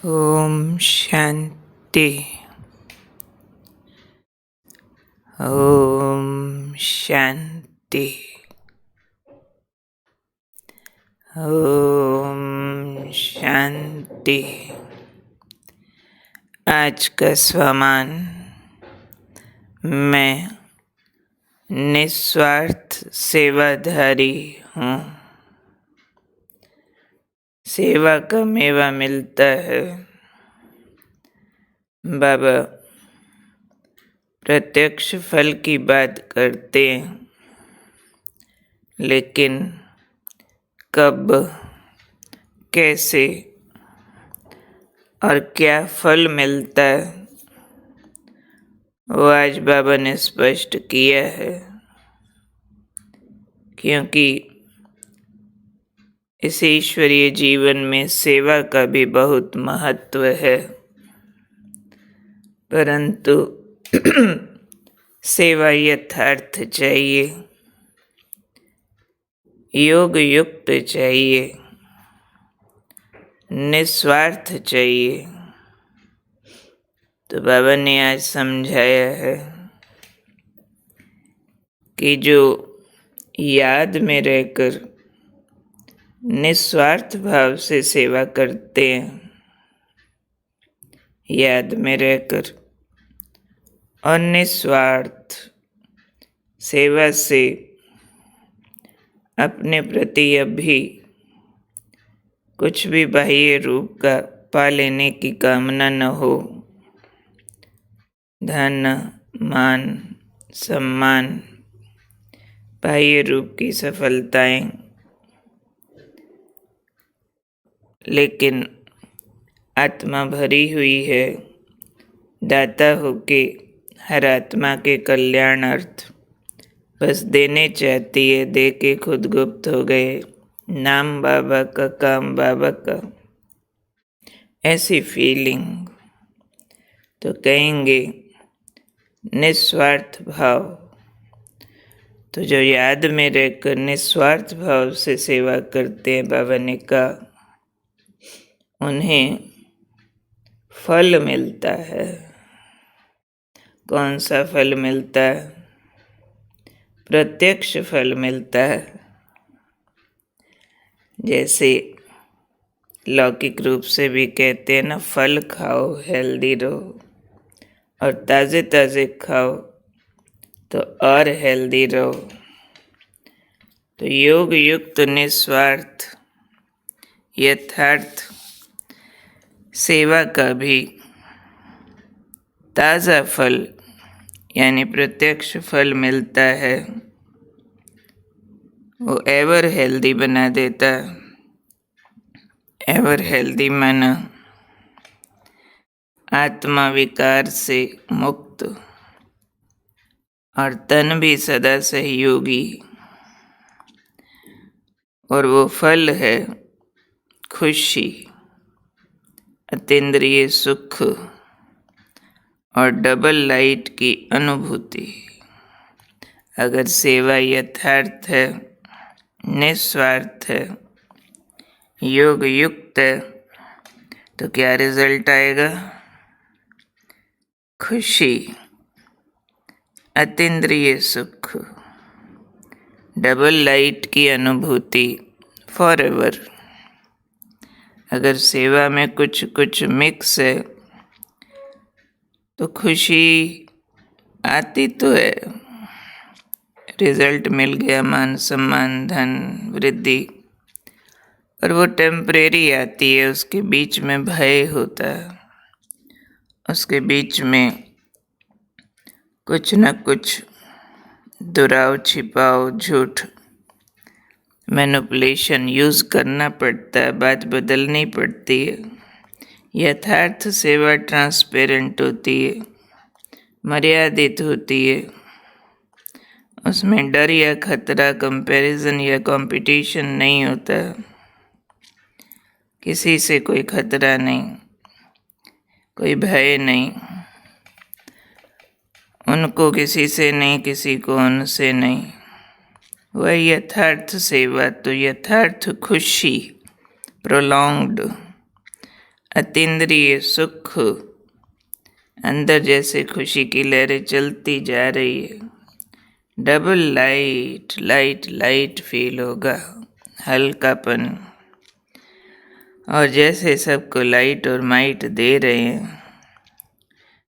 ओम शांति। ओम शांति। ओम शांति। आज का स्वमान, मैं निस्वार्थ सेवाधारी हूँ। सेवा का मेवा मिलता है। बाबा प्रत्यक्ष फल की बात करते हैं, लेकिन कब, कैसे और क्या फल मिलता है, वो आज बाबा ने स्पष्ट किया है। क्योंकि इस ईश्वरीय जीवन में सेवा का भी बहुत महत्व है, परंतु सेवा यथार्थ चाहिए, योग युक्त चाहिए, निस्वार्थ चाहिए। तो बाबा ने आज समझाया है कि जो याद में रहकर निस्वार्थ भाव से सेवा करते हैं, याद में रहकर और निस्वार्थ सेवा से अपने प्रति अभी कुछ भी बाह्य रूप का पा लेने की कामना न हो, धन मान सम्मान बाह्य रूप की सफलताएं, लेकिन आत्मा भरी हुई है, दाता होके हर आत्मा के कल्याणार्थ बस देने चाहती है। दे के खुद गुप्त हो गए, नाम बाबा का, काम बाबा का, ऐसी फीलिंग। तो कहेंगे निस्वार्थ भाव। तो जो याद में रहकर निस्वार्थ भाव से सेवा करते हैं, बाबा ने कहा, उन्हें फल मिलता है। कौन सा फल मिलता है? प्रत्यक्ष फल मिलता है। जैसे लौकिक रूप से भी कहते हैं ना, फल खाओ, हेल्दी रहो, और ताज़े ताज़े खाओ तो और हेल्दी रहो। तो योग युक्त निस्वार्थ यथार्थ सेवा का भी ताज़ा फल यानी प्रत्यक्ष फल मिलता है। वो एवर हेल्दी बना देता है। एवर हेल्दी माना आत्मा विकार से मुक्त और तन भी सदा सहयोगी। और वो फल है खुशी, अतीन्द्रिय सुख और डबल लाइट की अनुभूति। अगर सेवा यथार्थ है, निस्वार्थ है, योग युक्त है, तो क्या रिजल्ट आएगा? खुशी, अतीन्द्रिय सुख, डबल लाइट की अनुभूति फॉर एवर। अगर सेवा में कुछ कुछ मिक्स है तो खुशी आती तो है, रिजल्ट मिल गया, मान सम्मान धन वृद्धि, और वो टेम्परेरी आती है। उसके बीच में भय होता है, उसके बीच में कुछ न कुछ दुराव छिपाव झूठ मैनिपुलेशन यूज़ करना पड़ता है, बात बदलनी पड़ती है। यथार्थ सेवा ट्रांसपेरेंट होती है, मर्यादित होती है। उसमें डर या खतरा, कंपैरिजन या कंपटीशन नहीं होता। किसी से कोई खतरा नहीं, कोई भय नहीं, उनको किसी से नहीं, किसी को उनसे नहीं। वह यथार्थ सेवा, तो यथार्थ खुशी प्रोलॉन्ग्ड, अतीन्द्रिय सुख, अंदर जैसे खुशी की लहरें चलती जा रही है। Double light light light feel होगा, हल्कापन। और जैसे सबको लाइट और माइट दे रहे हैं,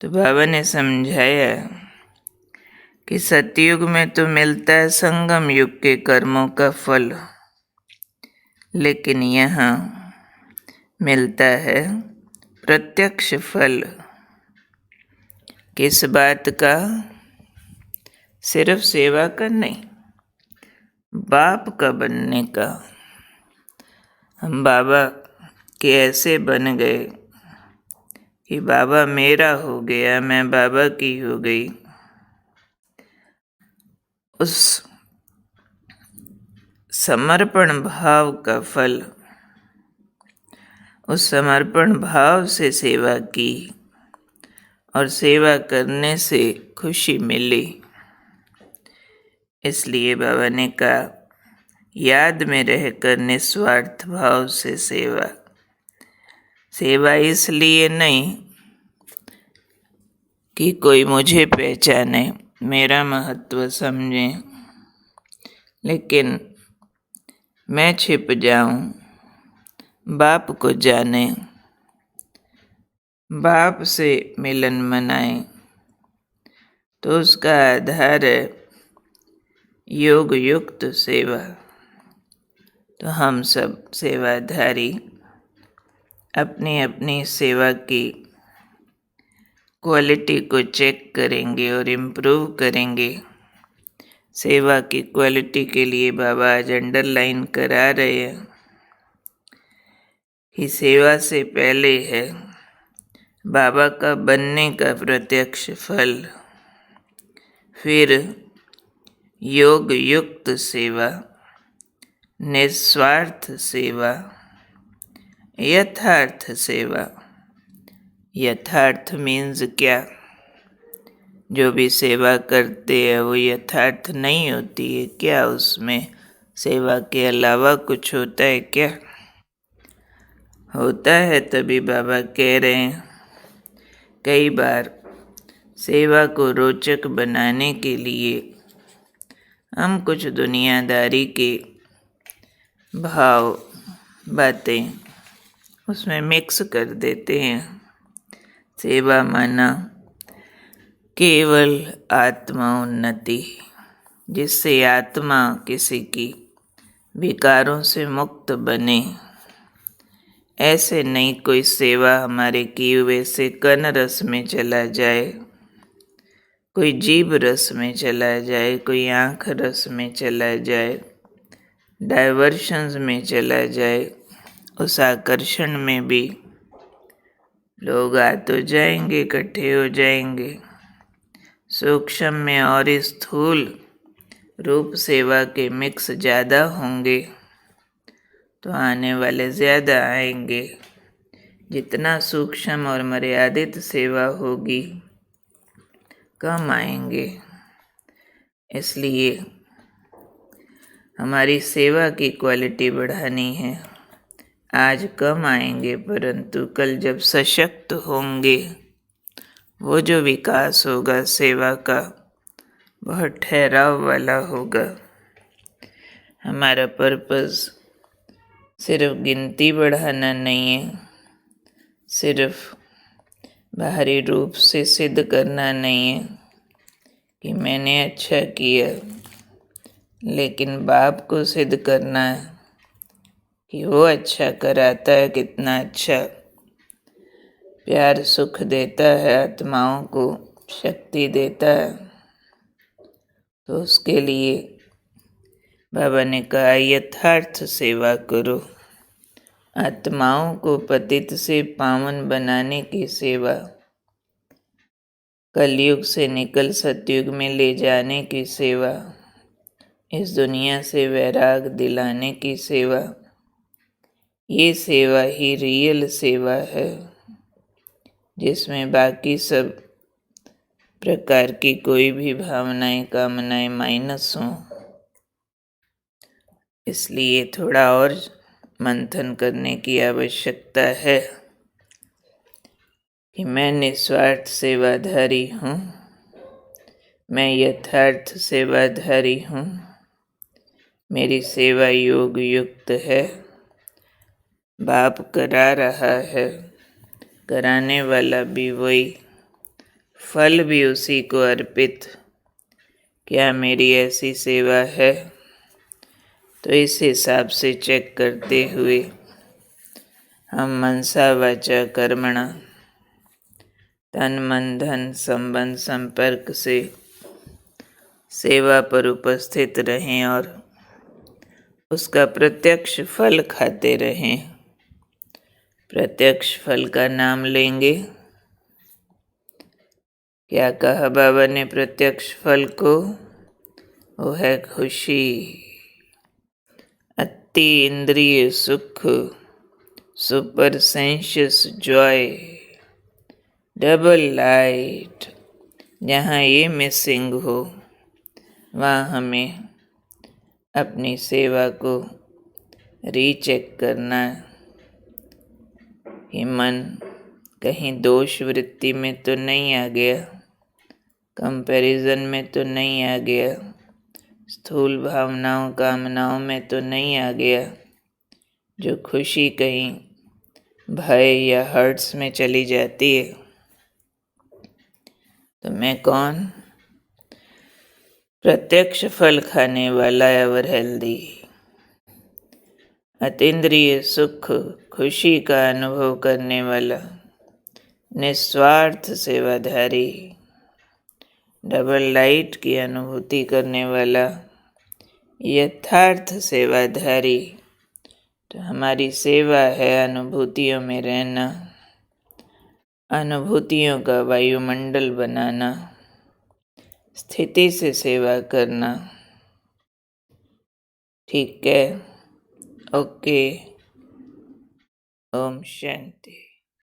तो बाबा ने समझाया कि सतयुग में तो मिलता है संगम युग के कर्मों का फल, लेकिन यहाँ मिलता है प्रत्यक्ष फल। किस बात का? सिर्फ सेवा का नहीं, बाप का बनने का। हम बाबा के ऐसे बन गए कि बाबा मेरा हो गया, मैं बाबा की हो गई। उस समर्पण भाव का फल, उस समर्पण भाव से सेवा की और सेवा करने से खुशी मिली। इसलिए बाबा ने कहा, याद में रहकर निस्वार्थ भाव से सेवा। सेवा इसलिए नहीं कि कोई मुझे पहचाने, मेरा महत्व समझे, लेकिन मैं छिप जाऊं, बाप को जाने, बाप से मिलन मनाए। तो उसका आधार है योग युक्त सेवा। तो हम सब सेवाधारी अपनी अपनी सेवा की क्वालिटी को चेक करेंगे और इम्प्रूव करेंगे। सेवा की क्वालिटी के लिए बाबा आज अंडरलाइन करा रहे हैं कि सेवा से पहले है बाबा का बनने का प्रत्यक्ष फल, फिर योग युक्त सेवा, निस्वार्थ सेवा, यथार्थ सेवा। यथार्थ मीन्स क्या? जो भी सेवा करते हैं वो यथार्थ नहीं होती है क्या? उसमें सेवा के अलावा कुछ होता है क्या? होता है, तभी बाबा कह रहे हैं। कई बार सेवा को रोचक बनाने के लिए हम कुछ दुनियादारी के भाव बातें उसमें मिक्स कर देते हैं। सेवा माना केवल आत्मा उन्नति, जिससे आत्मा किसी की विकारों से मुक्त बने। ऐसे नहीं कोई सेवा हमारे किए हुए से कन रस में चला जाए, कोई जीभ रस में चला जाए, कोई आँख रस में चला जाए, डाइवर्शंस में चला जाए। उस आकर्षण में भी लोग आ तो जाएंगे, इकट्ठे हो जाएंगे। सूक्ष्म में और स्थूल रूप सेवा के मिक्स ज़्यादा होंगे तो आने वाले ज़्यादा आएंगे। जितना सूक्ष्म और मर्यादित सेवा होगी, कम आएंगे। इसलिए हमारी सेवा की क्वालिटी बढ़ानी है। आज कम आएंगे, परंतु कल जब सशक्त होंगे, वो जो विकास होगा सेवा का, वह ठहराव वाला होगा। हमारा पर्पस सिर्फ गिनती बढ़ाना नहीं है, सिर्फ बाहरी रूप से सिद्ध करना नहीं है कि मैंने अच्छा किया, लेकिन बाप को सिद्ध करना है कि वो अच्छा कराता है, कितना अच्छा प्यार सुख देता है, आत्माओं को शक्ति देता है। तो उसके लिए बाबा ने कहा, यथार्थ सेवा करो। आत्माओं को पतित से पावन बनाने की सेवा, कलयुग से निकल सतयुग में ले जाने की सेवा, इस दुनिया से वैराग दिलाने की सेवा, ये सेवा ही रियल सेवा है, जिसमें बाकी सब प्रकार की कोई भी भावनाएं कामनाएं माइनस हों। इसलिए थोड़ा और मंथन करने की आवश्यकता है। कि मैं निस्वार्थ सेवाधारी हूँ, मैं यथार्थ सेवाधारी हूँ, मेरी सेवा योग युक्त है, बाप करा रहा है, कराने वाला भी वही, फल भी उसी को अर्पित। क्या मेरी ऐसी सेवा है? तो इस हिसाब से चेक करते हुए हम मनसा वाचा कर्मणा तन मन धन संबंध संपर्क से सेवा पर उपस्थित रहें और उसका प्रत्यक्ष फल खाते रहें। प्रत्यक्ष फल का नाम लेंगे। क्या कहा बाबा ने प्रत्यक्ष फल को? वो है खुशी, अति इंद्रिय सुख, super sensuous Joy, double light. जहाँ ये मिसिंग हो वहाँ हमें अपनी सेवा को रीचेक करना कि मन कहीं दोष वृत्ति में तो नहीं आ गया, कंपैरिजन में तो नहीं आ गया, स्थूल भावनाओं कामनाओं में तो नहीं आ गया, जो खुशी कहीं भय या हर्ट्स में चली जाती है। तो मैं कौन? प्रत्यक्ष फल खाने वाला एवर हेल्दी, अतीन्द्रिय सुख खुशी का अनुभव करने वाला, निस्वार्थ सेवाधारी, डबल लाइट की अनुभूति करने वाला, यथार्थ सेवाधारी। तो हमारी सेवा है अनुभूतियों में रहना, अनुभूतियों का वायुमंडल बनाना, स्थिति से सेवा करना। ठीक है, ओके, ओम शांति।